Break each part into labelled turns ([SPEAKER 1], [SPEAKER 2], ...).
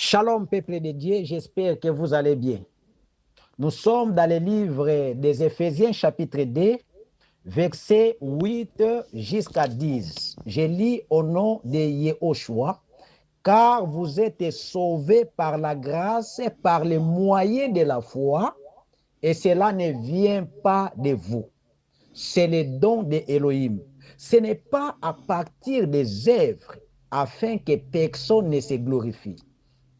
[SPEAKER 1] Shalom, peuple de Dieu, j'espère que vous allez bien. Nous sommes dans le livre des Éphésiens, chapitre 2, versets 8 jusqu'à 10. Je lis au nom de Yehoshua, car vous êtes sauvés par la grâce, par le moyen de la foi, et cela ne vient pas de vous. C'est le don de Elohim. Ce n'est pas à partir des œuvres, afin que personne ne se glorifie.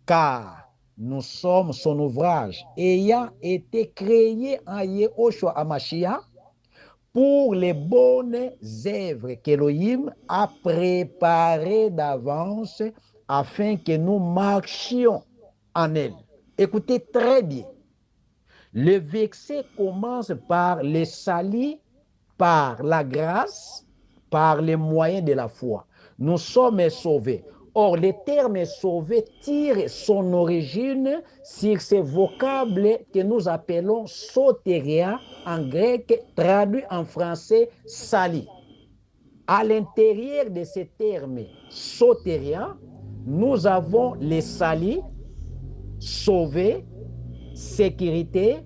[SPEAKER 1] Car nous sommes son ouvrage, ayant été créé en Yehoshua Hamashiach pour les bonnes œuvres qu'Elohim a préparées d'avance afin que nous marchions en elles. Écoutez très bien. Le verset commence par le salut, par la grâce, par les moyens de la foi. Nous sommes sauvés. Or, le terme sauvé tire son origine sur ce vocable que nous appelons soteria en grec, traduit en français sali. À l'intérieur de ce terme soteria, nous avons les salis, sauver, sécurité,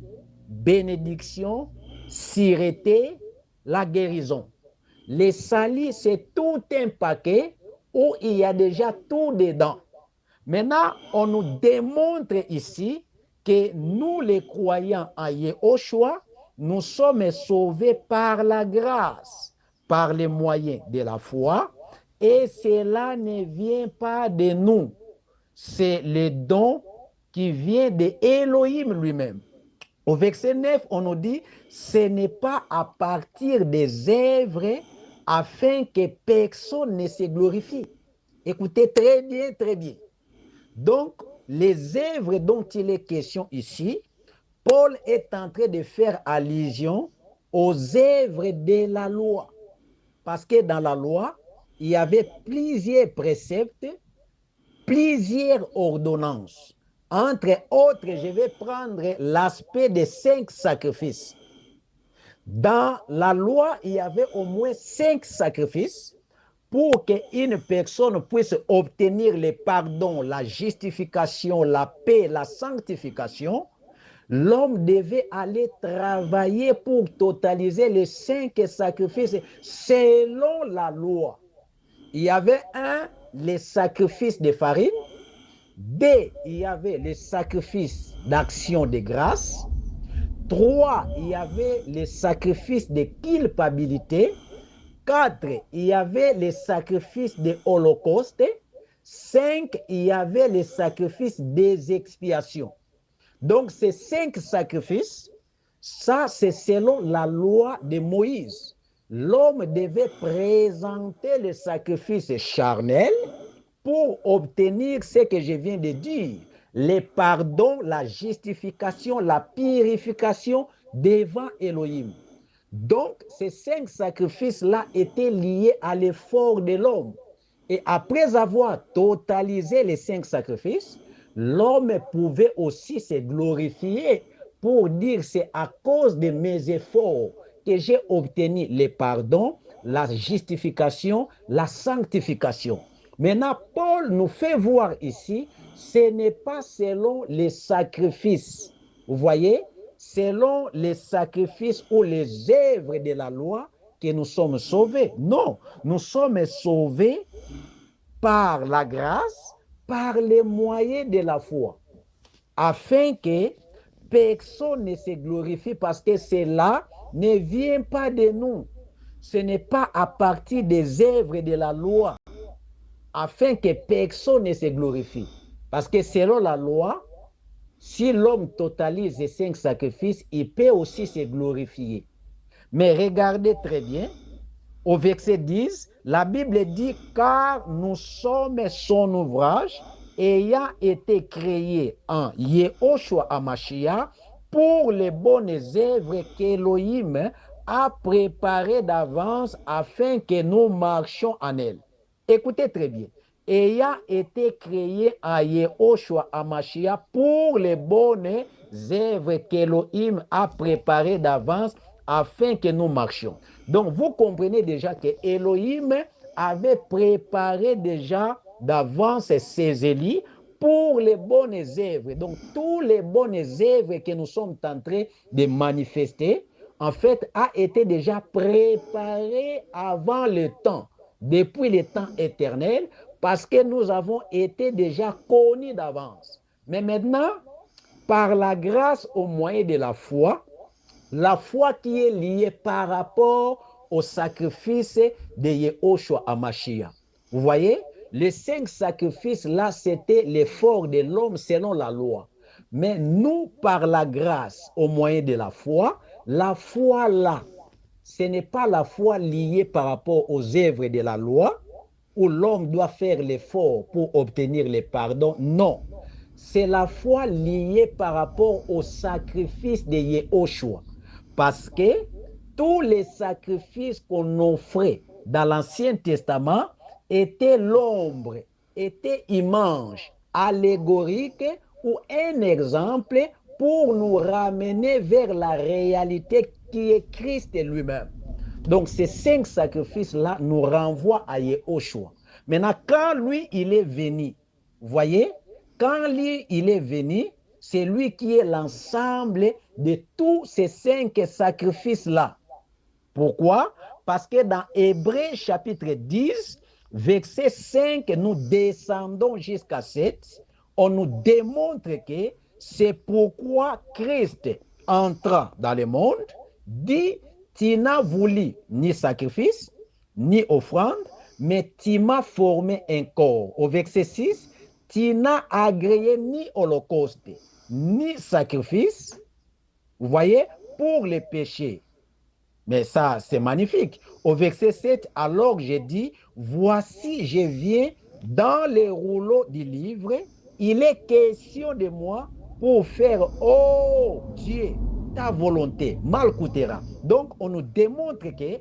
[SPEAKER 1] bénédiction, sûreté, la guérison. Les salis, c'est tout un paquet où il y a déjà tout dedans. Maintenant, on nous démontre ici que nous, les croyants en Yehoshua, nous sommes sauvés par la grâce, par les moyens de la foi, et cela ne vient pas de nous. C'est le don qui vient de Elohim lui-même. Au verset 9, on nous dit, ce n'est pas à partir des œuvres afin que personne ne se glorifie. Écoutez très bien, très bien. Donc, les œuvres dont il est question ici, Paul est en train de faire allusion aux œuvres de la loi. Parce que dans la loi, il y avait plusieurs préceptes, plusieurs ordonnances. Entre autres, je vais prendre l'aspect des 5 sacrifices. Dans la loi, il y avait au moins 5 sacrifices pour qu'une personne puisse obtenir le pardon, la justification, la paix, la sanctification. L'homme devait aller travailler pour totaliser les 5 sacrifices selon la loi. Il y avait les sacrifices de farine. 2, il y avait les sacrifices d'action de grâce. 3, il y avait les sacrifices de culpabilité. 4, il y avait les sacrifices de holocauste. 5, il y avait les sacrifices des expiations. Donc, ces 5 sacrifices, ça, c'est selon la loi de Moïse. L'homme devait présenter le sacrifice charnel pour obtenir ce que je viens de dire, le pardon, la justification, la purification devant Elohim. Donc, ces 5 sacrifices-là étaient liés à l'effort de l'homme. Et après avoir totalisé les 5 sacrifices, l'homme pouvait aussi se glorifier pour dire c'est à cause de mes efforts que j'ai obtenu le pardon, la justification, la sanctification. Maintenant, Paul nous fait voir ici, ce n'est pas selon les sacrifices. Vous voyez, selon les sacrifices ou les œuvres de la loi que nous sommes sauvés. Non, nous sommes sauvés par la grâce, par les moyens de la foi, afin que personne ne se glorifie parce que cela ne vient pas de nous. Ce n'est pas à partir des œuvres de la loi, afin que personne ne se glorifie. Parce que selon la loi, si l'homme totalise les 5 sacrifices, il peut aussi se glorifier. Mais regardez très bien, au verset 10, la Bible dit « Car nous sommes son ouvrage, ayant été créé en Yehoshua Hamashiach pour les bonnes œuvres qu'Elohim a préparées d'avance afin que nous marchions en elles. » Écoutez très bien. Ayant été créé en Yehoshua Hamashiach pour les bonnes œuvres qu'Elohim a préparées d'avance afin que nous marchions. Donc, vous comprenez déjà que Elohim avait préparé déjà d'avance ses élus pour les bonnes œuvres. Donc, tous les bonnes œuvres que nous sommes en train de manifester, en fait, a été déjà préparé avant le temps, depuis le temps éternel, parce que nous avons été déjà connus d'avance. Mais maintenant, par la grâce au moyen de la foi qui est liée par rapport au sacrifice de Yehoshua Hamashiach. Vous voyez, les 5 sacrifices là, c'était l'effort de l'homme selon la loi. Mais nous, par la grâce au moyen de la foi là, ce n'est pas la foi liée par rapport aux œuvres de la loi, où l'homme doit faire l'effort pour obtenir le pardon. Non, c'est la foi liée par rapport au sacrifice de Yehoshua. Parce que tous les sacrifices qu'on offrait dans l'Ancien Testament étaient l'ombre, étaient image, allégorique ou un exemple pour nous ramener vers la réalité qui est Christ lui-même. Donc ces 5 sacrifices-là nous renvoient à Yehoshua. Maintenant, quand lui, il est venu, vous voyez, quand lui, il est venu, c'est lui qui est l'ensemble de tous ces 5 sacrifices-là. Pourquoi? Parce que dans Hébreux chapitre 10, verset 5, nous descendons jusqu'à 7, on nous démontre que c'est pourquoi Christ entrant dans le monde, dit, tu n'as voulu ni sacrifice, ni offrande, mais tu m'as formé un corps. Au verset 6, tu n'as agréé ni holocauste, ni sacrifice, vous voyez, pour les péchés. Mais ça, c'est magnifique. Au verset 7, alors j'ai dit, voici, je viens dans les rouleaux du livre, il est question de moi pour faire, oh Dieu, ta volonté, Malkutera. Donc, on nous démontre que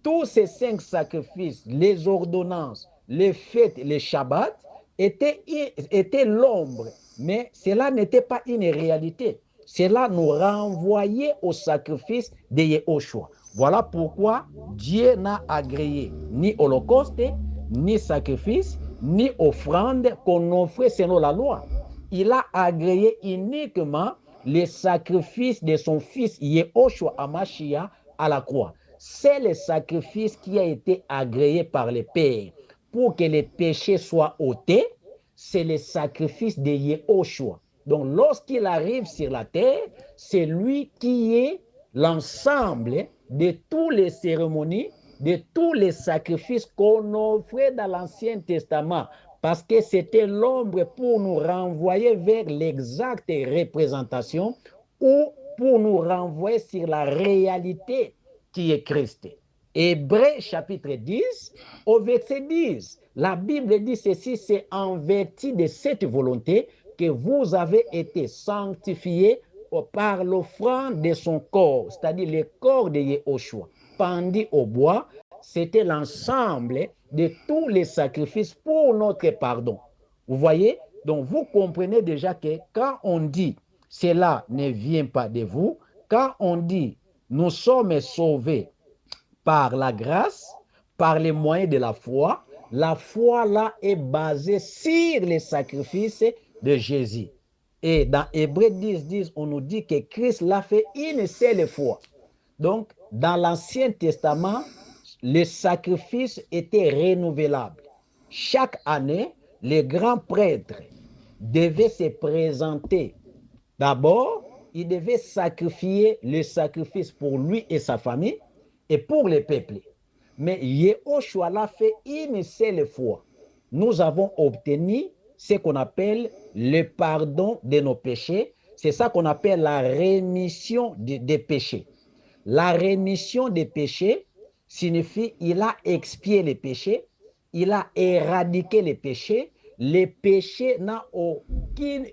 [SPEAKER 1] tous ces 5 sacrifices, les ordonnances, les fêtes, les shabbats, étaient l'ombre. Mais cela n'était pas une réalité. Cela nous renvoyait au sacrifice de Yehoshua. Voilà pourquoi Dieu n'a agréé ni holocauste, ni sacrifice, ni offrande qu'on offrait selon la loi. Il a agréé uniquement les sacrifices de son fils Yehoshua Hamashiach à la croix. C'est le sacrifice qui a été agréé par le Père pour que les péchés soient ôtés. C'est le sacrifice de Yehoshua. Donc, lorsqu'il arrive sur la terre, c'est lui qui est l'ensemble de toutes les cérémonies, de tous les sacrifices qu'on offrait dans l'Ancien Testament, parce que c'était l'ombre pour nous renvoyer vers l'exacte représentation ou pour nous renvoyer sur la réalité qui est Christ. Hébreux chapitre 10, au verset 10, la Bible dit ceci, c'est en vertu de cette volonté que vous avez été sanctifiés par l'offrande de son corps, c'est-à-dire le corps de Yehoshua, pendu au bois, c'était l'ensemble de tous les sacrifices pour notre pardon. Vous voyez? Donc vous comprenez déjà que quand on dit cela ne vient pas de vous, quand on dit nous sommes sauvés par la grâce, par les moyens de la foi là est basée sur les sacrifices de Jésus. Et dans Hébreux 10, 10, on nous dit que Christ l'a fait une seule fois. Donc, dans l'Ancien Testament, les sacrifices étaient renouvelables. Chaque année, les grands prêtres devaient se présenter. D'abord, il devait sacrifier le sacrifice pour lui et sa famille et pour les peuples. Mais Yehoshua l'a fait une seule fois. Nous avons obtenu ce qu'on appelle le pardon de nos péchés. C'est ça qu'on appelle la rémission des péchés. La rémission des péchés signifie il a expié les péchés, il a éradiqué les péchés. Les péchés n'ont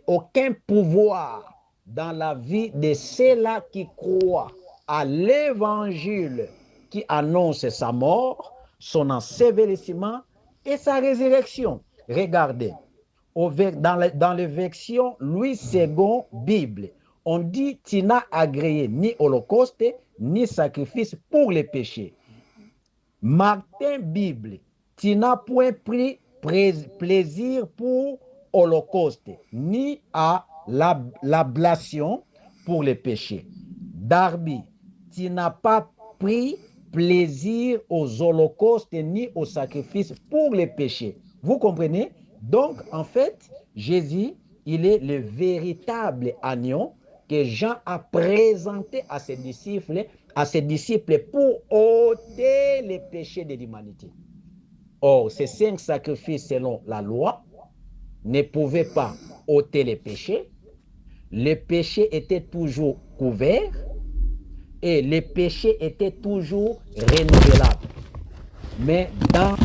[SPEAKER 1] aucun pouvoir dans la vie de ceux-là qui croient à l'évangile qui annonce sa mort, son ensevelissement et sa résurrection. Regardez, dans les versions Louis II Bible, on dit tu n'as agréé ni holocauste ni sacrifice pour les péchés. Martin Bible, tu n'as point pris plaisir pour holocauste, ni à l'ablation pour les péchés. Darby, tu n'as pas pris plaisir aux holocaustes ni aux sacrifices pour les péchés. Vous comprenez? Donc, en fait, Jésus, il est le véritable agneau que Jean a présenté à ses disciples pour ôter les péchés de l'humanité. Or, ces 5 sacrifices selon la loi ne pouvaient pas ôter les péchés. Les péchés étaient toujours couverts et les péchés étaient toujours renouvelables. Mais dans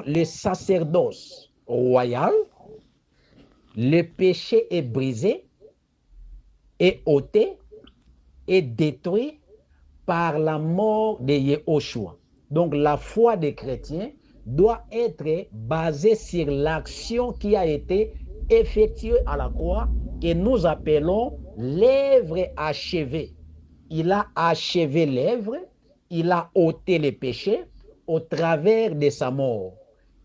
[SPEAKER 1] le sacerdoce royal, le péché est brisé, est ôté, est détruit par la mort de Yehoshua. Donc la foi des chrétiens doit être basée sur l'action qui a été effectuée à la croix que nous appelons l'œuvre achevée. Il a achevé l'œuvre, il a ôté les péchés au travers de sa mort.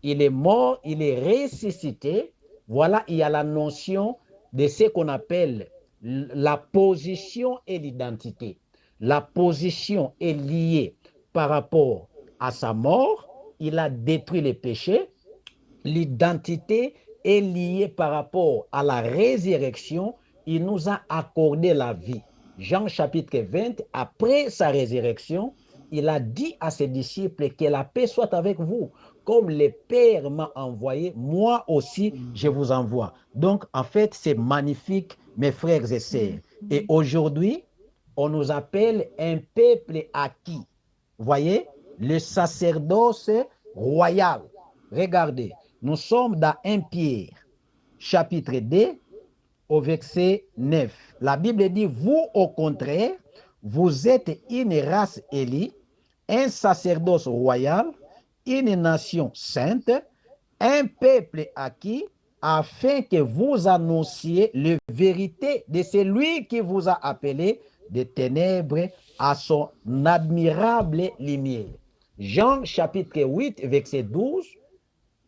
[SPEAKER 1] Il est mort, il est ressuscité. Voilà, il y a la notion de ce qu'on appelle la position et l'identité. La position est liée par rapport à sa mort. Il a détruit les péchés. L'identité est liée par rapport à la résurrection. Il nous a accordé la vie. Jean chapitre 20, après sa résurrection, il a dit à ses disciples que la paix soit avec vous. Comme le Père m'a envoyé, moi aussi je vous envoie. Donc en fait, c'est magnifique, mes frères et sœurs. Et aujourd'hui, on nous appelle un peuple acquis. Vous voyez, le sacerdoce royal. Regardez, nous sommes dans 1 Pierre, chapitre 2, au verset 9. La Bible dit, vous au contraire, vous êtes une race élue, un sacerdoce royal, une nation sainte, un peuple acquis, afin que vous annonciez la vérité de celui qui vous a appelé des ténèbres à son admirable lumière. Jean chapitre 8, verset 12,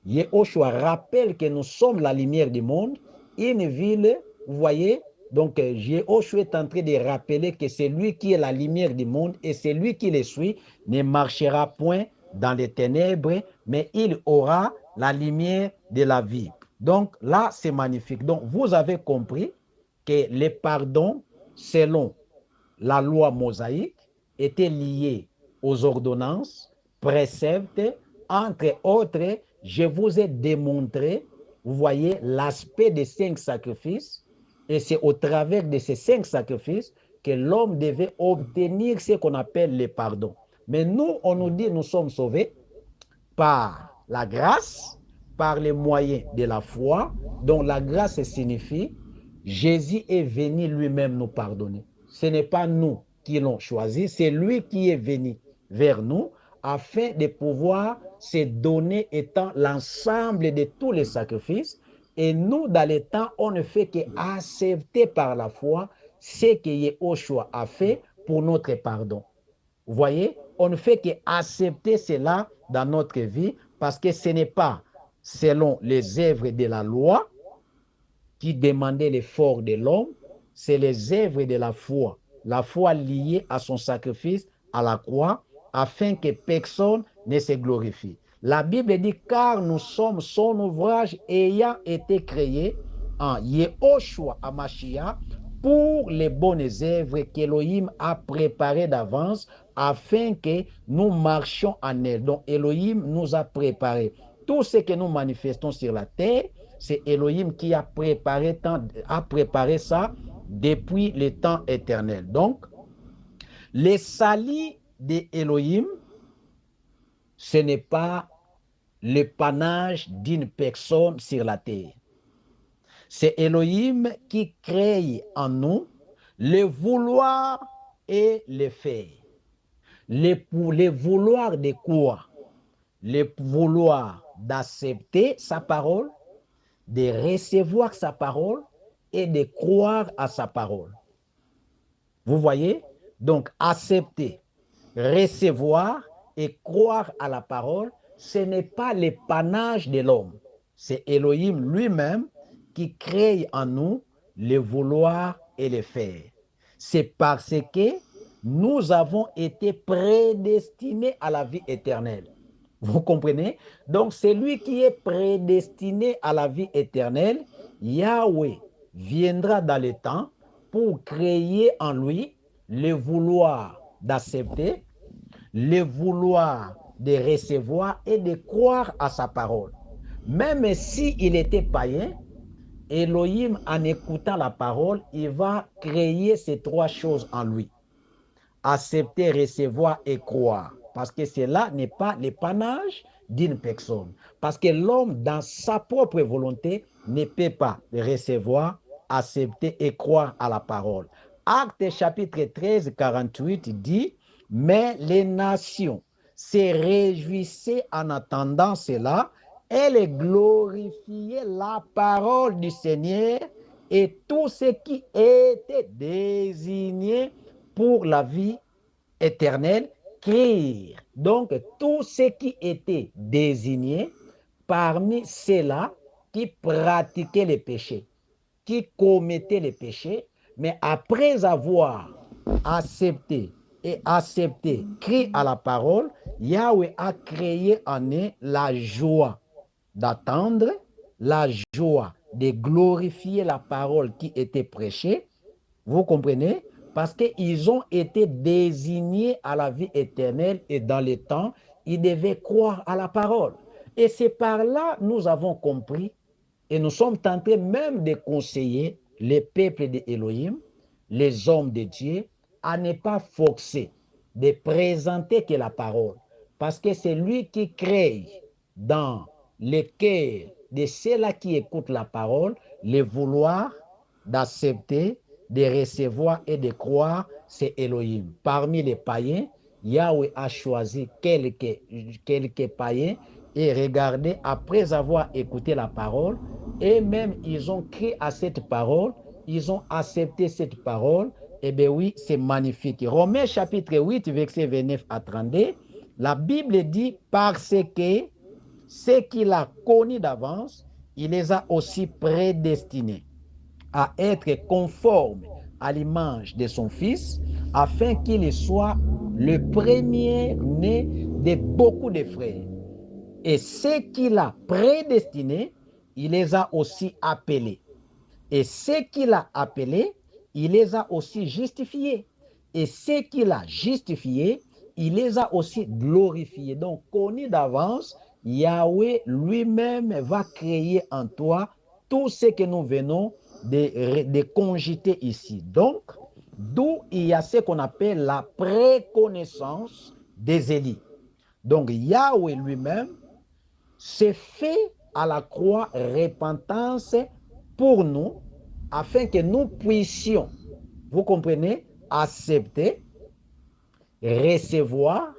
[SPEAKER 1] Yehoshua rappelle que nous sommes la lumière du monde, une ville, vous voyez, donc Yehoshua est en train de rappeler que c'est lui qui est la lumière du monde et celui qui le suit ne marchera point dans les ténèbres, mais il aura la lumière de la vie. Donc là, c'est magnifique. Donc vous avez compris que les pardons, selon la loi mosaïque, étaient liés aux ordonnances, préceptes, entre autres. Je vous ai démontré, vous voyez, l'aspect des 5 sacrifices, et c'est au travers de ces 5 sacrifices que l'homme devait obtenir ce qu'on appelle le pardon. Mais nous, on nous dit, nous sommes sauvés par la grâce, par les moyens de la foi, dont la grâce signifie Jésus est venu lui-même nous pardonner. Ce n'est pas nous qui l'ont choisi, c'est lui qui est venu vers nous afin de pouvoir se donner étant l'ensemble de tous les sacrifices. Et nous, dans les temps, on ne fait qu'accepter par la foi ce que Yehoshua a fait pour notre pardon. Vous voyez, on ne fait qu'accepter cela dans notre vie parce que ce n'est pas selon les œuvres de la loi qui demandaient l'effort de l'homme, c'est les œuvres de la foi liée à son sacrifice à la croix, afin que personne ne se glorifie. La Bible dit, car nous sommes son ouvrage ayant été créé en Yehoshua HaMashiach pour les bonnes œuvres qu'Élohim a préparées d'avance afin que nous marchions en elles. Donc Élohim nous a préparé. Tout ce que nous manifestons sur la terre, c'est Élohim qui a préparé ça depuis le temps éternel. Donc, les salis d'Élohim, ce n'est pas le panache d'une personne sur la terre. C'est Élohim qui crée en nous le vouloir et le faire. Le vouloir de quoi? le vouloir d'accepter sa parole, de recevoir sa parole et de croire à sa parole. Vous voyez? Donc, accepter, recevoir et croire à la parole, ce n'est pas l'épanage de l'homme. C'est Elohim lui-même qui crée en nous le vouloir et le faire. C'est parce que nous avons été prédestinés à la vie éternelle. Vous comprenez? Donc, celui qui est prédestiné à la vie éternelle, Yahweh viendra dans le temps pour créer en lui le vouloir d'accepter, le vouloir de recevoir et de croire à sa parole. Même s'il était païen, Elohim, en écoutant la parole, il va créer ces trois choses en lui. Accepter, recevoir et croire. Parce que cela n'est pas l'épanage d'une personne. Parce que l'homme, dans sa propre volonté, ne peut pas recevoir, accepter et croire à la parole. Acte chapitre 13, 48 dit, mais les nations se réjouissaient en attendant cela, elles glorifiaient la parole du Seigneur et tout ce qui était désigné pour la vie éternelle, crient. Donc, tout ce qui était désigné parmi ceux-là qui pratiquaient les péchés, qui commettaient les péchés, mais après avoir accepté, crié à la parole, Yahweh a créé en eux la joie d'attendre, la joie de glorifier la parole qui était prêchée. Vous comprenez? Parce qu'ils ont été désignés à la vie éternelle et dans le temps, ils devaient croire à la parole. Et c'est par là nous avons compris et nous sommes tentés même de conseiller les peuples d'Élohim, les hommes de Dieu, à ne pas forcer, de présenter que la parole. Parce que c'est lui qui crée dans le cœur de ceux-là qui écoutent la parole, le vouloir d'accepter, de recevoir et de croire, c'est Elohim. Parmi les païens, Yahweh a choisi quelques païens et regardez, après avoir écouté la parole, et même ils ont crié à cette parole, ils ont accepté cette parole, et bien oui, c'est magnifique. Romains chapitre 8, verset 29 à 32, la Bible dit, parce que ce qu'il a connus d'avance, il les a aussi prédestinés à être conforme à l'image de son Fils, afin qu'il soit le premier-né de beaucoup de frères. Et ceux qu'il a prédestinés, il les a aussi appelés. Et ceux qu'il a appelés, il les a aussi justifiés. Et ceux qu'il a justifiés, il les a aussi glorifiés. Donc, connu d'avance, Yahweh lui-même va créer en toi tout ce que nous venons de cogiter ici. Donc, d'où il y a ce qu'on appelle la préconnaissance des élits. Donc, Yahweh lui-même s'est fait à la croix repentance pour nous, afin que nous puissions, vous comprenez, accepter, recevoir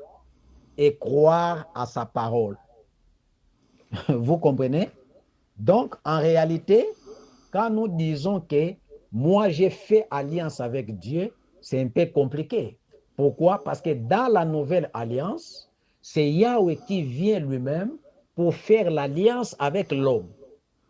[SPEAKER 1] et croire à sa parole. Vous comprenez? Donc, en réalité, quand nous disons que moi j'ai fait alliance avec Dieu, c'est un peu compliqué. Pourquoi? Parce que dans la nouvelle alliance, c'est Yahweh qui vient lui-même pour faire l'alliance avec l'homme.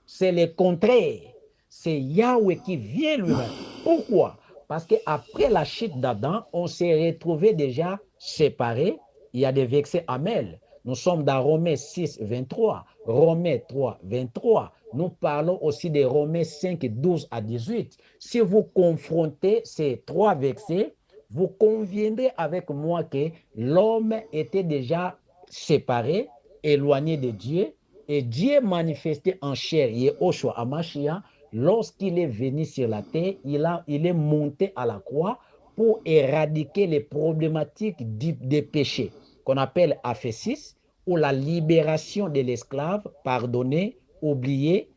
[SPEAKER 1] C'est le contraire. C'est Yahweh qui vient lui-même. Pourquoi? Parce qu'après la chute d'Adam, on s'est retrouvé déjà séparés. Il y a des versets Amel. Nous sommes dans Romains 6, 23, Romains 3, 23. Nous parlons aussi de Romains 5, 12 à 18. Si vous confrontez ces trois versets, vous conviendrez avec moi que l'homme était déjà séparé, éloigné de Dieu, et Dieu manifesté en chair, Yehoshua Hamashiach, lorsqu'il est venu sur la terre, il est monté à la croix pour éradiquer les problématiques des péchés, qu'on appelle aphésis, ou la libération de l'esclave, pardonné, oublié,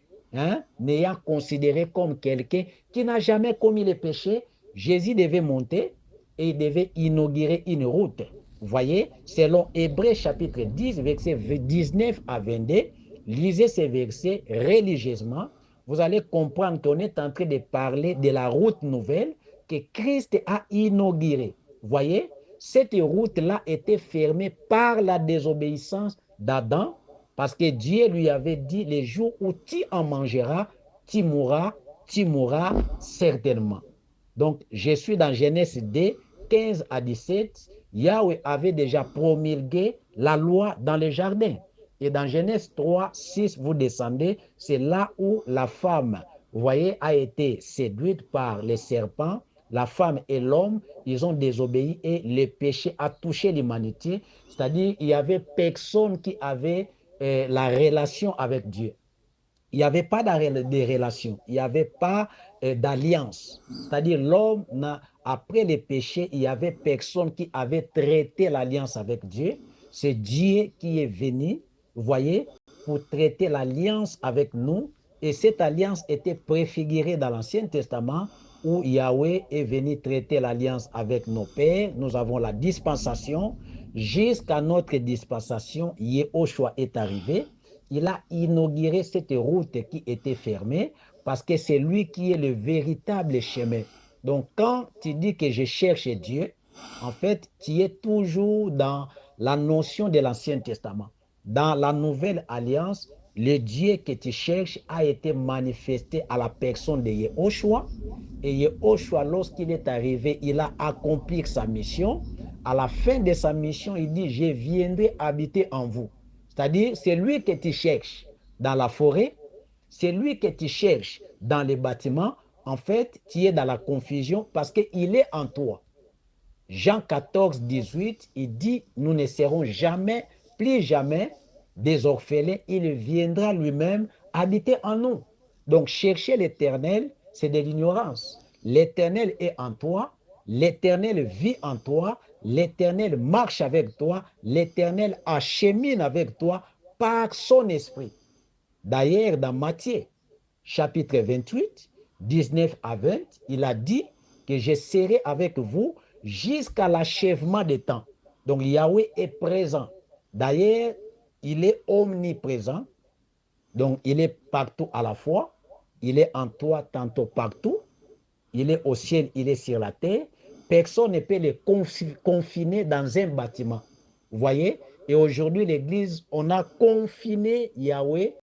[SPEAKER 1] n'ayant considéré comme quelqu'un qui n'a jamais commis les péchés. Jésus devait monter et il devait inaugurer une route. Voyez, selon Hébreux chapitre 10, versets 19 à 22, lisez ces versets religieusement. Vous allez comprendre qu'on est en train de parler de la route nouvelle que Christ a inaugurée. Voyez, cette route-là était fermée par la désobéissance d'Adam, parce que Dieu lui avait dit, les jours où tu en mangeras, tu mourras certainement. Donc, je suis dans Genèse 2, 15 à 17. Yahweh avait déjà promulgué la loi dans le jardin. Et dans Genèse 3, 6, vous descendez, c'est là où la femme, vous voyez, a été séduite par les serpents. La femme et l'homme, ils ont désobéi et le péché a touché l'humanité. C'est-à-dire, il n'y avait personne qui avait la relation avec Dieu. Il n'y avait pas de relation, il n'y avait pas d'alliance. C'est-à-dire, l'homme, après le péché, il n'y avait personne qui avait traité l'alliance avec Dieu. C'est Dieu qui est venu, vous voyez, pour traiter l'alliance avec nous. Et cette alliance était préfigurée dans l'Ancien Testament où Yahweh est venu traiter l'alliance avec nos pères. Nous avons la dispensation. Jusqu'à notre dispensation, Yehoshua est arrivé. Il a inauguré cette route qui était fermée parce que c'est lui qui est le véritable chemin. Donc, quand tu dis que je cherche Dieu, en fait, tu es toujours dans la notion de l'Ancien Testament. Dans la Nouvelle Alliance, le Dieu que tu cherches a été manifesté à la personne de Yehoshua. Et Yehoshua, lorsqu'il est arrivé, il a accompli sa mission. À la fin de sa mission, il dit, je viendrai habiter en vous. C'est-à-dire, c'est lui que tu cherches dans la forêt, c'est lui que tu cherches dans les bâtiments. En fait, tu es dans la confusion parce qu'il est en toi. Jean 14, 18, il dit, nous ne serons jamais, plus jamais, des orphelins. Il viendra lui-même habiter en nous. Donc, chercher l'Éternel, c'est de l'ignorance. L'Éternel est en toi, l'Éternel vit en toi, l'Éternel marche avec toi, l'Éternel achemine avec toi par son esprit. D'ailleurs, dans Matthieu, chapitre 28, 19 à 20, il a dit que je serai avec vous jusqu'à l'achèvement des temps. Donc, Yahweh est présent. D'ailleurs, il est omniprésent. Donc, il est partout à la fois. Il est en toi, tantôt partout. Il est au ciel, il est sur la terre. Personne ne peut le confiner dans un bâtiment. Vous voyez? Et aujourd'hui, l'Église, on a confiné Yahweh